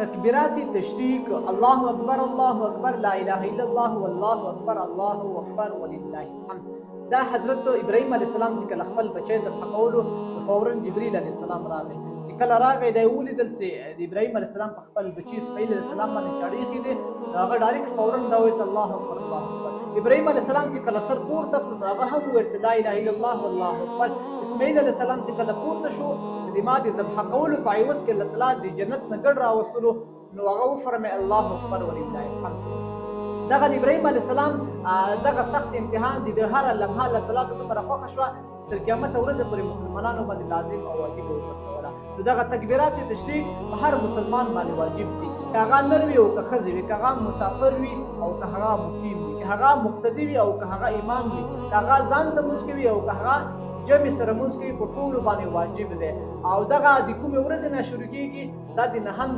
تکبیرات تشریق الله اکبر لا اله الا الله والله اکبر ولله الحمد. دا حضرت ابراهیم علیه السلام چې کله خپل بچی ذبح کولو فورا جبرئیل علیه السلام راغی. چې کله راغی دا یې ولیدل چې د ابراهیم علیه السلام په خپل بچي اسماعیل علیه السلام باندې چاړې ایښي دي، هغه ډایرکټ فورا دا وویل چې الله اکبر الله اکبر. ابراهیم علیه السلام چې کله سر پورته کړ هغه هم وویل چې لا اله الا الله والله اکبر. اسماعیل علیه السلام چې کله پورته شو چې د ما د ذبح کولو په عوض کې الله تعالی د جنت نه ګډ راوستلو، نو هغه وفرمایي الله اکبر ولله الحمد. دغه د ابراهیم علیه السلام دغه سخت امتحان د هر لمحه الله تعالی ته دومره خوښه شوه تر قیامت ورځې پورې مسلمانانو باندې لازم او واجب وګرځوله. نو دغه تکبیرات تشریق په هر مسلمان باندې واجب دي، که هغه نر وي او که ښځې وي، که هغه مسافر وي او که هغه مقیم وي، که هغه مقتدي وي او که هغه امام وي، که هغه ځان ته لمونځ کوي او که هغه جمع سره لمونځ کوي، په ټولو باندې واجب دی. او دغه د کومې ورځې نه شروع کېږي؟ دا د 9